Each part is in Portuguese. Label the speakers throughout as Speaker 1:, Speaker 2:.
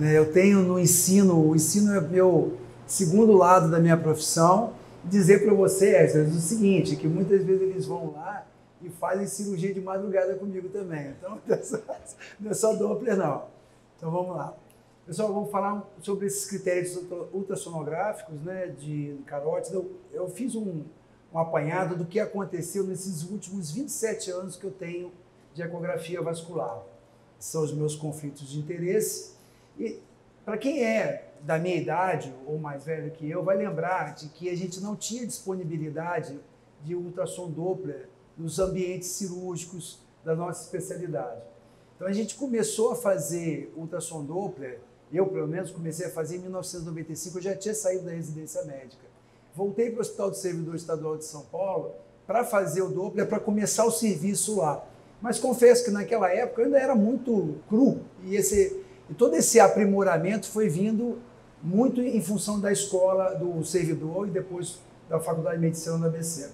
Speaker 1: Eu tenho no ensino, o ensino é meu segundo lado da minha profissão, dizer para vocês o seguinte, que muitas vezes eles vão lá e fazem cirurgia de madrugada comigo também. Então, não é só Doppler, não. Então, vamos lá. Pessoal, vamos falar sobre esses critérios ultrassonográficos, né, de carótida. Eu fiz um apanhado do que aconteceu nesses últimos 27 anos que eu tenho de ecografia vascular. São os meus conflitos de interesse. E para quem é da minha idade ou mais velho que eu, vai lembrar de que a gente não tinha disponibilidade de ultrassom Doppler nos ambientes cirúrgicos da nossa especialidade. Então a gente começou a fazer ultrassom Doppler, eu pelo menos comecei a fazer em 1995, eu já tinha saído da residência médica. Voltei para o Hospital do Servidor Estadual de São Paulo para fazer o Doppler, para começar o serviço lá. Mas confesso que naquela época eu ainda era muito cru e todo esse aprimoramento foi vindo muito em função da escola do servidor e depois da Faculdade de Medicina da ABC.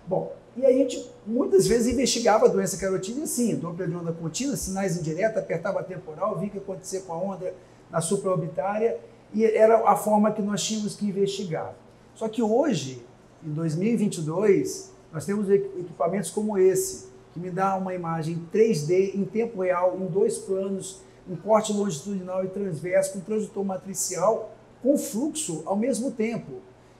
Speaker 1: Bom, e a gente muitas vezes investigava a doença carotídea assim, Doppler de onda contínua, sinais indiretos, apertava a temporal, via o que acontecia com a onda na supraorbitária e era a forma que nós tínhamos que investigar. Só que hoje, em 2022, nós temos equipamentos como esse, que me dá uma imagem 3D em tempo real, em 2 planos, um corte longitudinal e transverso, com transdutor matricial, com fluxo ao mesmo tempo.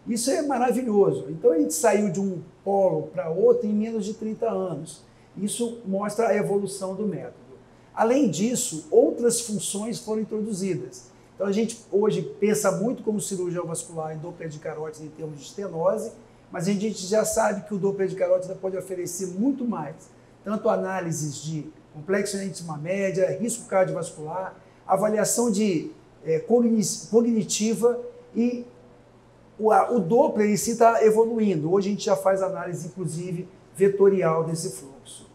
Speaker 1: Isso é maravilhoso. Então a gente saiu de um polo para outro em menos de 30 anos. Isso mostra a evolução do método. Além disso, outras funções foram introduzidas. Então a gente hoje pensa muito como cirurgião vascular em Doppler de carótida em termos de estenose, mas a gente já sabe que o Doppler de carótida pode oferecer muito mais. Tanto análises de complexo íntima média, risco cardiovascular, avaliação de cognitiva e o Doppler em si está evoluindo. Hoje a gente já faz análise, inclusive, vetorial desse fluxo.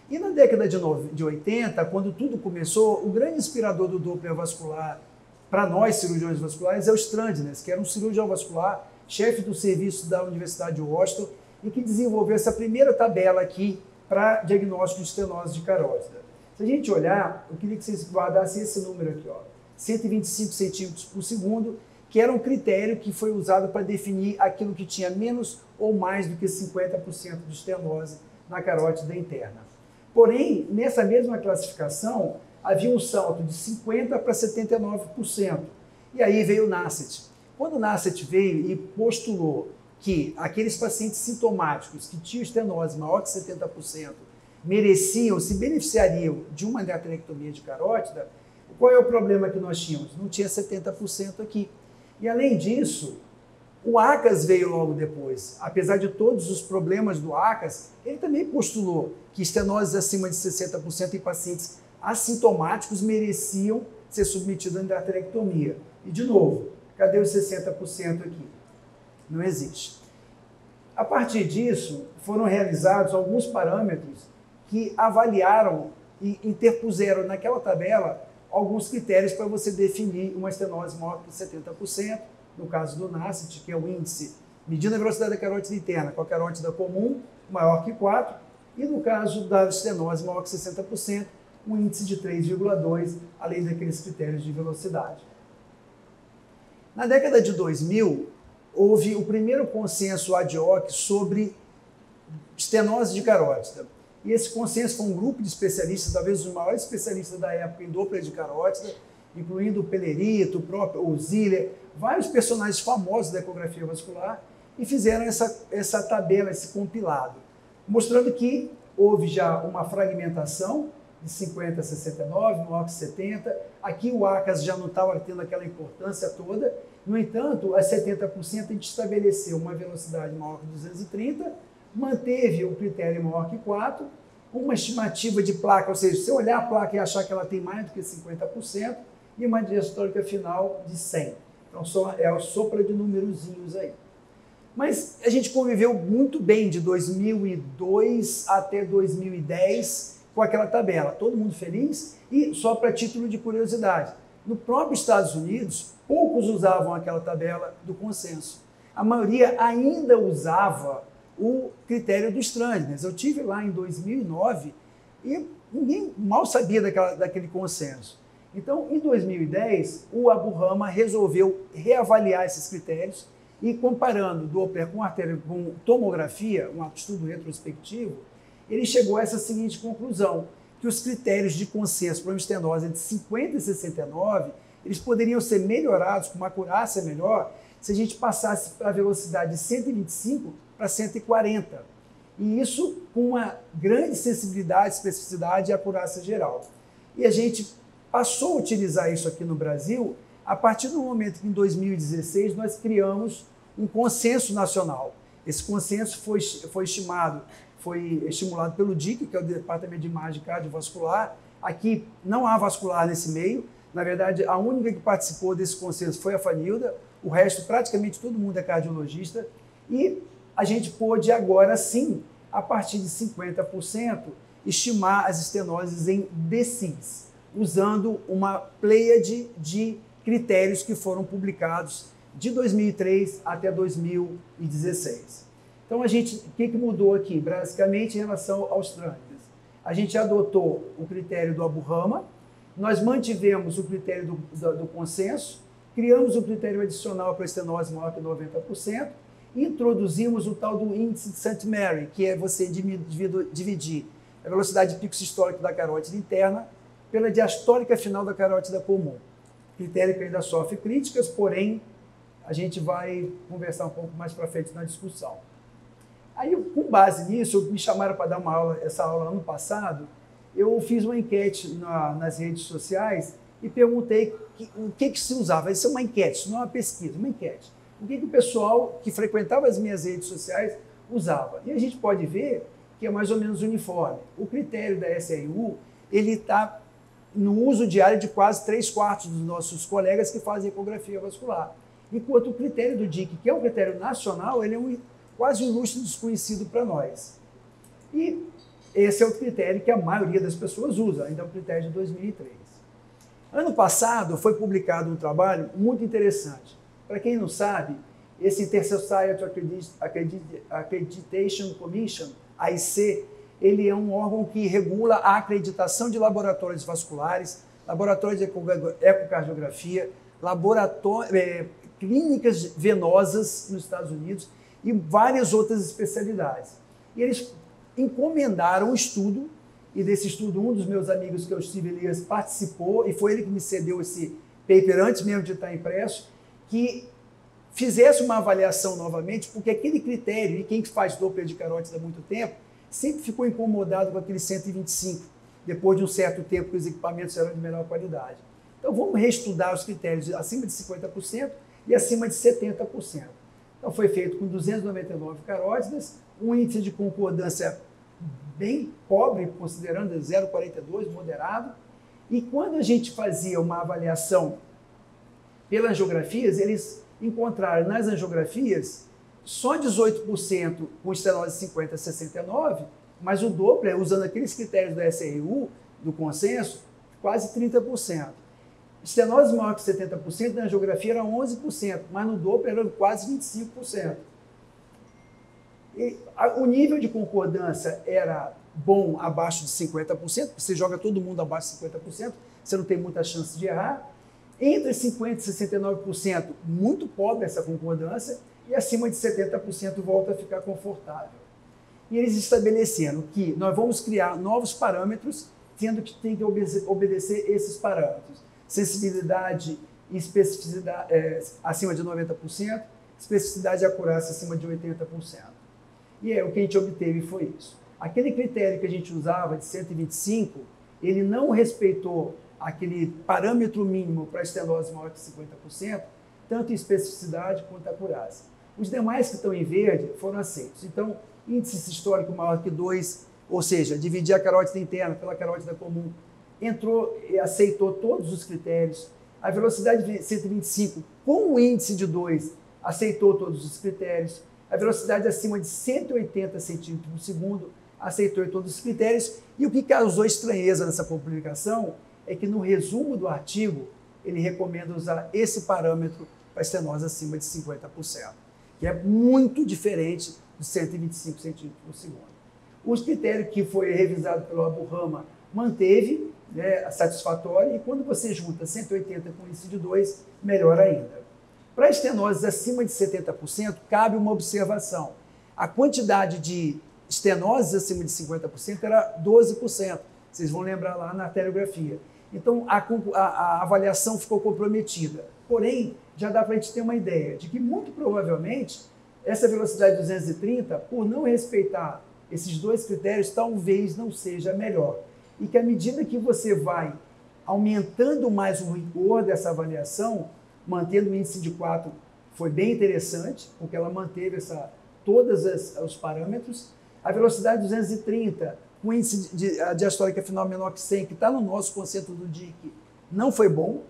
Speaker 1: E na década de 80, quando tudo começou, o grande inspirador do Doppler vascular para nós, cirurgiões vasculares, é o Strandness, que era um cirurgião vascular, chefe do serviço da Universidade de Washington, e que desenvolveu essa primeira tabela aqui para diagnóstico de estenose de carótida. Se a gente olhar, eu queria que vocês guardassem esse número aqui, ó, 125 centímetros por segundo, que era um critério que foi usado para definir aquilo que tinha menos ou mais do que 50% de estenose na carótida interna. Porém, nessa mesma classificação, havia um salto de 50% para 79%. E aí veio o Nassett. Quando o Nassett veio e postulou que aqueles pacientes sintomáticos que tinham estenose maior que 70% mereciam, se beneficiariam de uma endarterectomia de carótida, qual é o problema que nós tínhamos? Não tinha 70% aqui. E além disso, o ACAS veio logo depois. Apesar de todos os problemas do ACAS, ele também postulou que estenoses acima de 60% em pacientes assintomáticos mereciam ser submetidos à endarterectomia. E de novo, cadê os 60% aqui? Não existe. A partir disso, foram realizados alguns parâmetros que avaliaram e interpuseram naquela tabela alguns critérios para você definir uma estenose maior que 70%, no caso do Nassett, que é o índice medindo a velocidade da carótida interna com a carótida comum, maior que 4, e no caso da estenose maior que 60%, um índice de 3,2, além daqueles critérios de velocidade. Na década de 2000, houve o primeiro consenso ad hoc sobre estenose de carótida. E esse consenso foi um grupo de especialistas, talvez os maiores especialistas da época em Doppler de carótida, incluindo o Pellerito, o próprio Ziller, vários personagens famosos da ecografia vascular, e fizeram essa tabela, esse compilado, mostrando que houve já uma fragmentação de 50 a 69, no AUX 70. Aqui o ACAS já não estava tendo aquela importância toda. No entanto, a 70% a gente estabeleceu uma velocidade maior que 230, manteve o critério maior que 4, uma estimativa de placa, ou seja, se eu olhar a placa e achar que ela tem mais do que 50%, e uma diastólica final de 100. Então, é a sopra de numerozinhos aí. Mas a gente conviveu muito bem de 2002 até 2010 com aquela tabela. Todo mundo feliz? E só para título de curiosidade, no próprio Estados Unidos, poucos usavam aquela tabela do consenso. A maioria ainda usava o critério do Strandness. Eu tive lá em 2009 e ninguém mal sabia daquele consenso. Então, em 2010, o Abu Rama resolveu reavaliar esses critérios e, comparando Doppler com tomografia, um estudo retrospectivo, ele chegou a essa seguinte conclusão, que os critérios de consenso para uma estenose entre 50 e 69, eles poderiam ser melhorados com uma acurácia melhor se a gente passasse para a velocidade de 125 para 140. E isso com uma grande sensibilidade, especificidade e acurácia geral. E a gente passou a utilizar isso aqui no Brasil a partir do momento que, em 2016, nós criamos um consenso nacional. Esse consenso foi estimulado pelo DIC, que é o Departamento de Imagem Cardiovascular. Aqui não há vascular nesse meio. Na verdade, a única que participou desse consenso foi a Fanilda. O resto, praticamente todo mundo é cardiologista. E a gente pôde agora sim, a partir de 50%, estimar as estenoses em DCIS, usando uma pleiade de critérios que foram publicados de 2003 até 2016. Então, o que mudou aqui? Basicamente, em relação aos trâmites. A gente adotou o critério do Abu Rama, nós mantivemos o critério do consenso, criamos um critério adicional para a estenose maior que 90%, e introduzimos o tal do índice de St. Mary, que é você dividir a velocidade de pico sistólico da carótida interna pela diastólica final da carótida comum. Critério que ainda sofre críticas, porém, a gente vai conversar um pouco mais para frente na discussão. Aí, com base nisso, me chamaram para dar essa aula ano passado, eu fiz uma enquete nas redes sociais e perguntei o que se usava. Isso é uma enquete, isso não é uma pesquisa, uma enquete. O que o pessoal que frequentava as minhas redes sociais usava. E a gente pode ver que é mais ou menos uniforme. O critério da SRU, ele está no uso diário de quase 3/4 dos nossos colegas que fazem ecografia vascular. Enquanto o critério do DIC, que é um critério nacional, ele é quase um ilustre desconhecido para nós. E esse é o critério que a maioria das pessoas usa, ainda é o critério de 2003. Ano passado foi publicado um trabalho muito interessante. Para quem não sabe, esse Intersociety Accreditation Commission, AIC, ele é um órgão que regula a acreditação de laboratórios vasculares, laboratórios de ecocardiografia, clínicas venosas nos Estados Unidos e várias outras especialidades. E eles encomendaram um estudo, e desse estudo um dos meus amigos que é o Steve Elias participou, e foi ele que me cedeu esse paper antes mesmo de estar impresso, que fizesse uma avaliação novamente, porque aquele critério, e quem faz Doppler de carótida há muito tempo, sempre ficou incomodado com aquele 125, depois de um certo tempo que os equipamentos eram de menor qualidade. Então vamos reestudar os critérios acima de 50% e acima de 70%. Então foi feito com 299 carótidas, um índice de concordância bem pobre, considerando 0,42, moderado, e quando a gente fazia uma avaliação pelas angiografias, eles encontraram nas angiografias só 18% com estenose 50 a 69, mas o Doppler, usando aqueles critérios da SRU, do consenso, quase 30%. Estenose maior que 70%, na angiografia era 11%, mas no Doppler era quase 25%. O nível de concordância era bom abaixo de 50%, você joga todo mundo abaixo de 50%, você não tem muita chance de errar. Entre 50% e 69%, muito pobre essa concordância, e acima de 70% volta a ficar confortável. E eles estabeleceram que nós vamos criar novos parâmetros, tendo que tem que obedecer esses parâmetros. Sensibilidade e especificidade acima de 90%, especificidade e acurácia acima de 80%. E o que a gente obteve foi isso. Aquele critério que a gente usava de 125, ele não respeitou aquele parâmetro mínimo para a estenose maior que 50%, tanto em especificidade quanto em acurácia. Os demais que estão em verde foram aceitos. Então, índice sistólico maior que 2, ou seja, dividir a carótida interna pela carótida comum, entrou e aceitou todos os critérios. A velocidade de 125 com o índice de 2 aceitou todos os critérios. A velocidade acima de 180 centímetros por segundo aceitou todos os critérios. E o que causou estranheza nessa publicação é que no resumo do artigo ele recomenda usar esse parâmetro para estenose acima de 50%, que é muito diferente dos 125 centímetros por segundo. O critério que foi revisado pelo Abu Rama manteve, né, satisfatória, e quando você junta 180 com índice de 2, melhor ainda. Para estenoses acima de 70%, cabe uma observação. A quantidade de estenoses acima de 50% era 12%. Vocês vão lembrar lá na arteriografia. Então, a avaliação ficou comprometida. Porém, já dá para a gente ter uma ideia de que, muito provavelmente, essa velocidade de 230, por não respeitar esses dois critérios, talvez não seja melhor. E que, à medida que você vai aumentando mais o rigor dessa avaliação, mantendo o índice de 4, foi bem interessante, porque ela manteve todos os parâmetros. A velocidade de 230, com índice de diastólica final menor que 100, que está no nosso conceito do DIC, não foi bom.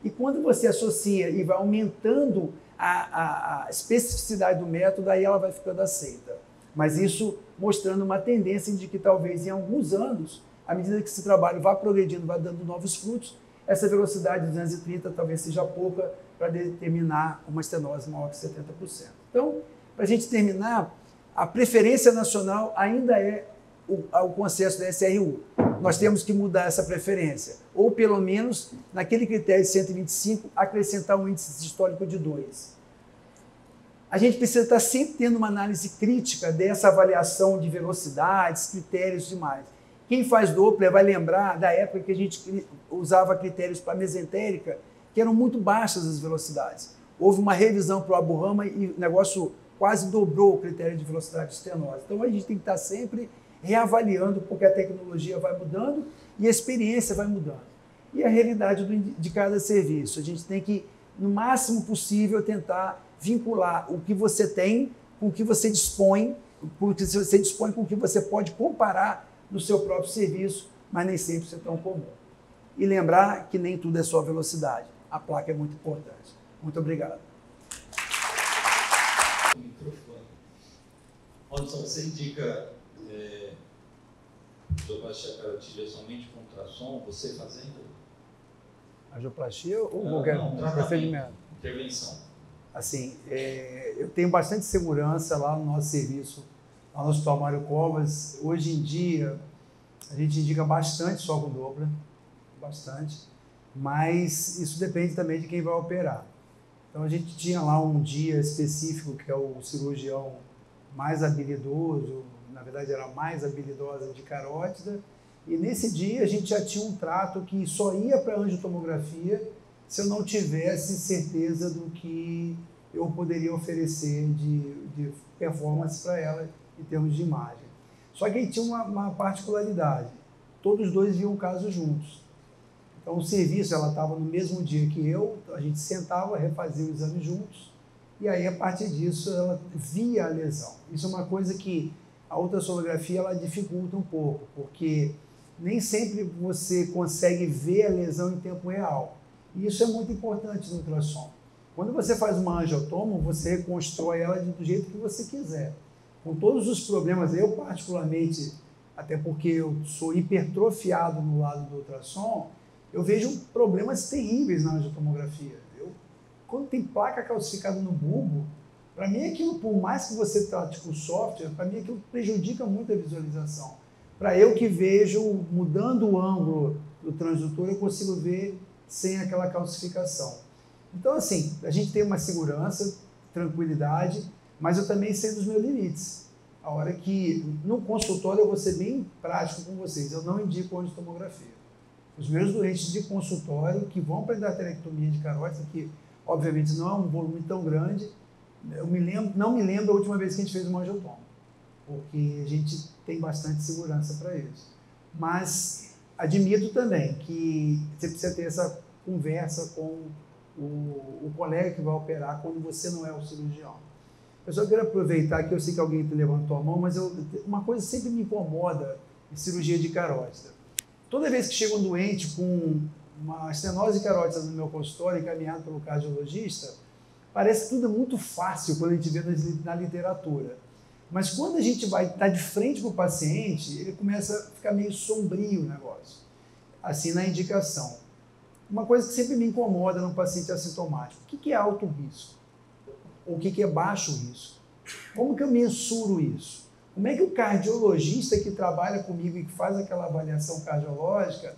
Speaker 1: E quando você associa e vai aumentando a especificidade do método, aí ela vai ficando aceita. Mas isso mostrando uma tendência de que talvez em alguns anos, à medida que esse trabalho vá progredindo, vá dando novos frutos, essa velocidade de 230 talvez seja pouca para determinar uma estenose maior que 70%. Então, para a gente terminar, a preferência nacional ainda é o consenso da SRU. Nós temos que mudar essa preferência, ou pelo menos, naquele critério de 125, acrescentar um índice sistólico de 2. A gente precisa estar sempre tendo uma análise crítica dessa avaliação de velocidades, critérios e demais. Quem faz Doppler vai lembrar da época que a gente usava critérios para mesentérica, que eram muito baixas as velocidades. Houve uma revisão para o Aburrama e o negócio quase dobrou o critério de velocidade de estenose. Então, a gente tem que estar sempre reavaliando, porque a tecnologia vai mudando e a experiência vai mudando. E a realidade de cada serviço. A gente tem que, no máximo possível, tentar vincular o que você tem com o que você dispõe, com o que você pode comparar no seu próprio serviço, mas nem sempre isso é tão comum. E lembrar que nem tudo é só velocidade. A placa é muito importante. Muito obrigado.
Speaker 2: Anderson, você indica angioplastia carotídea somente com ultrassom, você fazendo?
Speaker 1: Angioplastia ou qualquer procedimento?
Speaker 2: Intervenção.
Speaker 1: Assim, eu tenho bastante segurança lá no nosso serviço, lá no Hospital Mário Covas. Hoje em dia, a gente indica bastante só com Doppler, bastante, mas isso depende também de quem vai operar. Então, a gente tinha lá um dia específico, que é o cirurgião mais habilidoso, na verdade era mais habilidosa de carótida, e nesse dia a gente já tinha um trato que só ia para a angiotomografia se eu não tivesse certeza do que eu poderia oferecer de performance para ela em termos de imagem. Só que aí tinha uma particularidade, todos os dois viam o caso juntos. Então o serviço, ela estava no mesmo dia que eu, a gente sentava, refazia o exame juntos, e aí a partir disso ela via a lesão. Isso é uma coisa que a ultrassonografia ela dificulta um pouco, porque nem sempre você consegue ver a lesão em tempo real. E isso é muito importante no ultrassom. Quando você faz uma angiotomo, você reconstrói ela do jeito que você quiser. Com todos os problemas, eu particularmente, até porque eu sou hipertrofiado no lado do ultrassom, eu vejo problemas terríveis na angiotomografia. Quando tem placa calcificada no bulbo, para mim aquilo, por mais que você trate com software, para mim aquilo prejudica muito a visualização. Para eu que vejo, mudando o ângulo do transdutor, eu consigo ver sem aquela calcificação. Então, assim, a gente tem uma segurança, tranquilidade, mas eu também sei dos meus limites. A hora que, no consultório, eu vou ser bem prático com vocês, eu não indico angiotomografia. Os meus doentes de consultório que vão para a endarterectomia de carótida, que obviamente não é um volume tão grande, não me lembro a última vez que a gente fez uma angiotomo, porque a gente tem bastante segurança para isso. Mas admito também que você precisa ter essa conversa com o colega que vai operar quando você não é o cirurgião. Eu só quero aproveitar que eu sei que alguém levantou a mão, mas uma coisa sempre me incomoda em cirurgia de carótida. Toda vez que chega um doente com uma estenose carótida no meu consultório, encaminhado pelo cardiologista, parece que tudo é muito fácil quando a gente vê na literatura. Mas quando a gente vai estar de frente para o paciente, ele começa a ficar meio sombrio o negócio, assim na indicação. Uma coisa que sempre me incomoda no paciente assintomático, o que é alto risco? Ou o que é baixo risco? Como que eu mensuro isso? Como é que o cardiologista que trabalha comigo e que faz aquela avaliação cardiológica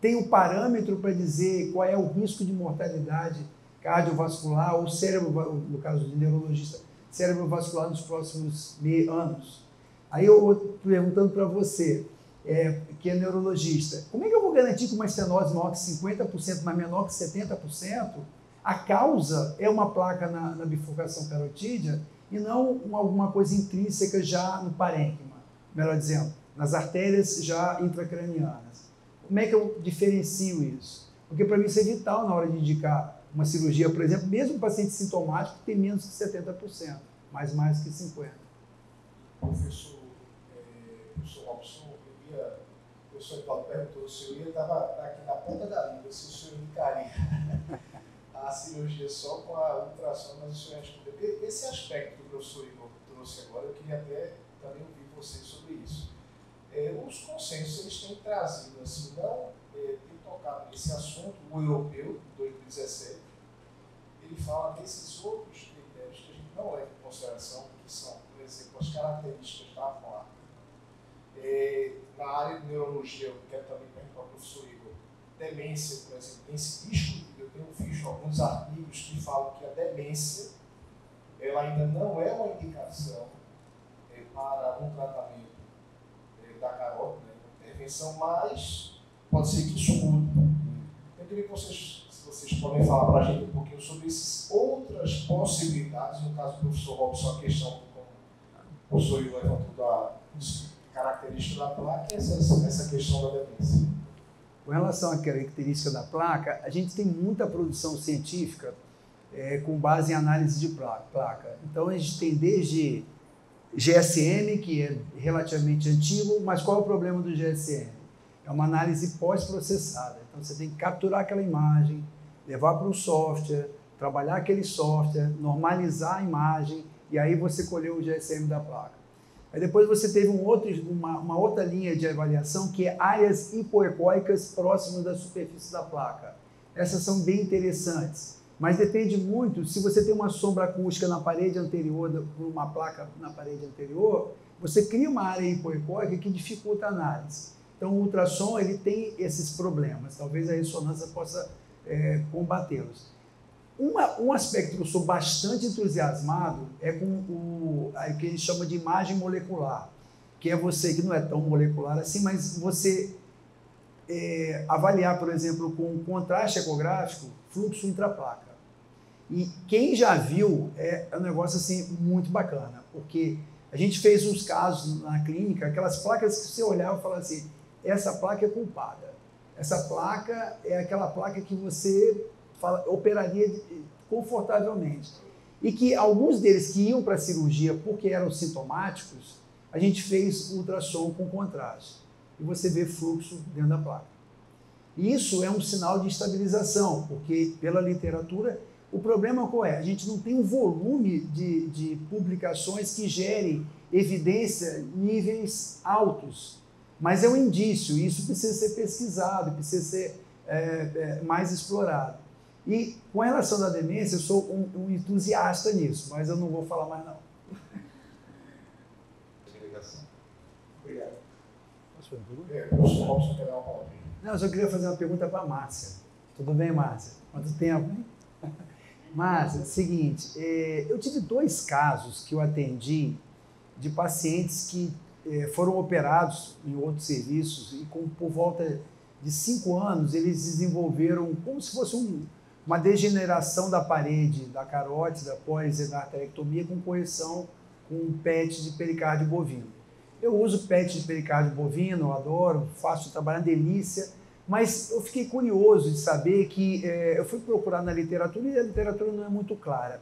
Speaker 1: tem um parâmetro para dizer qual é o risco de mortalidade cardiovascular ou cérebro, no caso de neurologista, cerebrovascular nos próximos anos. Aí eu estou perguntando para você, que é neurologista, como é que eu vou garantir que uma estenose maior que 50%, mas menor que 70%, a causa é uma placa na bifurcação carotídea e não alguma coisa intrínseca já no parênquima, melhor dizendo, nas artérias já intracranianas? Como é que eu diferencio isso? Porque para mim isso é vital na hora de indicar uma cirurgia, por exemplo, mesmo um paciente sintomático que tem menos que 70%, mas mais que 50%.
Speaker 3: Professor Robson, o professor Eduardo perguntou se eu estava aqui na ponta da língua, se o senhor indicaria a cirurgia só com a ultrassom, mas o senhor respondeu. Esse aspecto que o professor Igor trouxe agora, eu queria até também ouvir vocês sobre isso. Os consensos eles têm trazido, assim, não tem tocado nesse assunto, o europeu, de 2017, ele fala desses outros critérios que a gente não leva em consideração, que são, por exemplo, as características da placa. Na área de neurologia, eu quero também perguntar ao professor Igor, demência, por exemplo, tem esse risco, eu tenho visto alguns artigos que falam que a demência, ela ainda não é uma indicação para um tratamento da carótida, né, intervenção, mas pode ser que isso mude. Eu queria que vocês podem falar para a gente um pouquinho sobre essas outras possibilidades, no caso do professor Robson, a questão, como o professor Igor levantou, da característica da placa e essa questão da demência.
Speaker 1: Com relação à característica da placa, a gente tem muita produção científica com base em análise de placa. Então, a gente tem desde GSM, que é relativamente antigo, mas qual é o problema do GSM? É uma análise pós-processada. Então, você tem que capturar aquela imagem, levar para um software, trabalhar aquele software, normalizar a imagem, e aí você colheu o GSM da placa. Aí depois você teve uma outra linha de avaliação, que é áreas hipoecóicas próximas da superfície da placa. Essas são bem interessantes, mas depende muito, se você tem uma sombra acústica na parede anterior, uma placa na parede anterior, você cria uma área hipoecóica que dificulta a análise. Então o ultrassom ele tem esses problemas, talvez a ressonância possa combatê-los. Um aspecto que eu sou bastante entusiasmado é com o que a gente chama de imagem molecular, que é você, que não é tão molecular assim, mas você avaliar, por exemplo, com contraste ecográfico, fluxo intraplaca. E quem já viu, é um negócio assim muito bacana, porque a gente fez uns casos na clínica, aquelas placas que você olhava e falava assim, essa placa é culpada, essa placa é aquela placa que você operaria confortavelmente. E que alguns deles que iam para a cirurgia porque eram sintomáticos, a gente fez ultrassom com contraste. E você vê fluxo dentro da placa. E isso é um sinal de estabilização, porque pela literatura, o problema qual é? A gente não tem um volume de publicações que gerem evidência em níveis altos. Mas é um indício, e isso precisa ser pesquisado, precisa ser mais explorado. E com relação à demência, eu sou um entusiasta nisso, mas eu não vou falar mais não.
Speaker 3: Obrigado.
Speaker 1: Posso fazer uma
Speaker 3: O
Speaker 1: pergunta?
Speaker 3: professor Robson quer dar uma palavra.
Speaker 1: Não, eu só queria fazer uma pergunta para a Márcia. Tudo bem, Márcia? Quanto tempo, hein? Márcia, seguinte, eu tive 2 casos que eu atendi de pacientes que foram operados em outros serviços e por volta de 5 anos eles desenvolveram como se fosse uma degeneração da parede da carótida após a arterectomia com correção com PET de pericárdio bovino. Eu uso PET de pericárdio bovino, eu adoro, faço trabalho, delícia, mas eu fiquei curioso de saber que eu fui procurar na literatura e a literatura não é muito clara.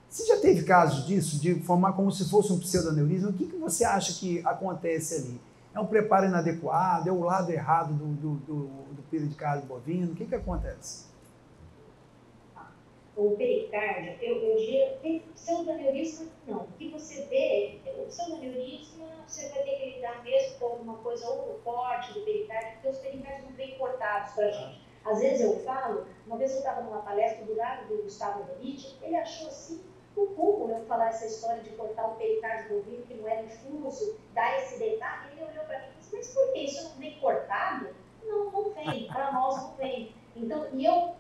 Speaker 1: Você já teve casos disso, de formar como se fosse um pseudoneurismo? O que você acha que acontece ali? É um preparo inadequado? É o lado errado do pericárdio bovino? O que acontece?
Speaker 4: O pericárdio, eu diria, tem pseudoneurismo não. O que você vê, o pseudoneurismo, você vai ter que lidar mesmo com alguma coisa ou no corte do pericárdio, porque os pericárdios não vêm cortados para a gente. Às vezes eu falo, uma vez eu estava numa palestra do lado do Gustavo Dorite, ele achou assim, um pouco eu falar essa história de cortar o pericárdio bovino que não era infuso, dar esse detalhe, ele olhou para mim e disse, mas por que isso não vem cortado? não vem, para nós não vem. Então, e eu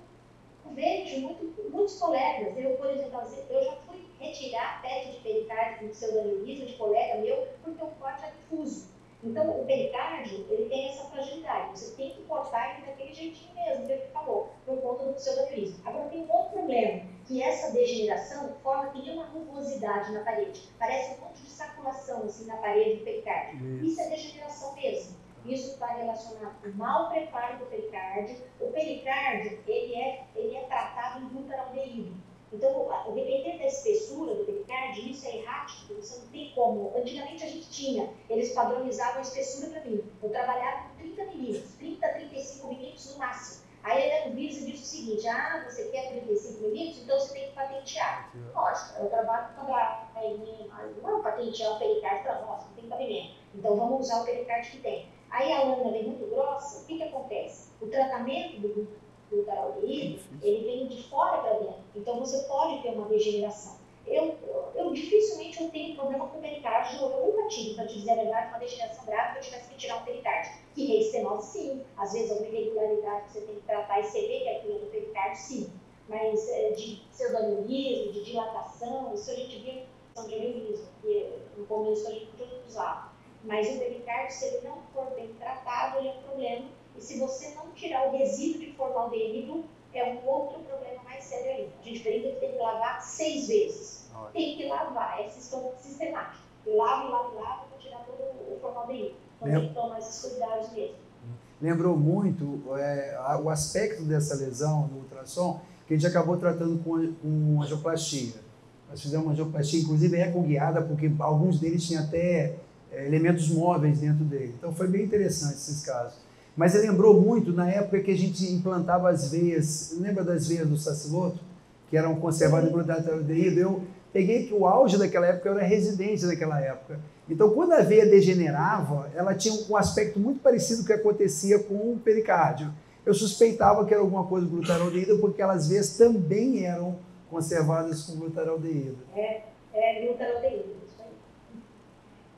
Speaker 4: vejo muitos colegas, eu, por exemplo, eu já fui retirar PET de pericárdio com pseudoneurismo de colega meu, porque o corte é difuso. Então, o pericárdio, ele tem essa fragilidade, você tem que cortar ele daquele jeitinho mesmo, que ele falou, por conta do pseudoneurismo. Agora, tem um outro problema, que essa degeneração forma que tem uma rugosidade na parede, parece um monte de saculação assim, na parede do pericárdio. Isso é degeneração mesmo. Isso está relacionado com o mau preparo do pericárdio. O pericárdio, ele é tratado em glutaraldeído. Então, dependendo da espessura do pericárdio, isso é errático, você não tem como. Antigamente a gente tinha, eles padronizavam a espessura para mim. Eu trabalhava com 30 milímetros, 30 a 35 milímetros no máximo. Aí a Anvisa diz o seguinte, você quer 35 milímetros, então você tem que patentear. Lógico, eu trabalho para não patentear o pericárdio para nós, não tem cabimento. Então vamos usar o pericárdio que tem. Aí a lâmina vem muito grossa, o que acontece? O tratamento do glutaraldeído, ele vem de fora para dentro, então você pode ter uma degeneração. Eu dificilmente eu tenho problema com pericárdio, eu nunca tive, para te dizer a verdade, uma degeneração grave que eu tivesse que tirar um pericárdio. Que reestenose, sim, às vezes alguma irregularidade que você tem que tratar e você vê que é aquilo do pericárdio, sim, mas de pseudoneurismo, de dilatação, isso a gente viu de aneurismo, que no começo a gente podia usar. Mas o pericárdio, se ele não for bem tratado, ele é um problema. E se você não tirar o resíduo de formaldeído, é um outro problema mais sério ainda. A gente brinca que tem que lavar 6 vezes. Tem que lavar, é sistemático. Lava para tirar todo o formaldeído. Então tem que tomar esses cuidados mesmo.
Speaker 1: Lembrou muito o aspecto dessa lesão no ultrassom, que a gente acabou tratando com angioplastia. Nós fizemos uma angioplastia, inclusive eco-guiada, porque alguns deles tinham até elementos móveis dentro dele. Então foi bem interessante esses casos. Mas ele lembrou muito na época que a gente implantava as veias, lembra das veias do saciloto, que eram conservadas em glutaraldeído? Eu peguei que o auge daquela época, eu era residente daquela época. Então, quando a veia degenerava, ela tinha um aspecto muito parecido com o que acontecia com o pericárdio. Eu suspeitava que era alguma coisa do glutaraldeído, porque aquelas veias também eram conservadas com glutaraldeído.
Speaker 4: Glutaraldeído, isso aí.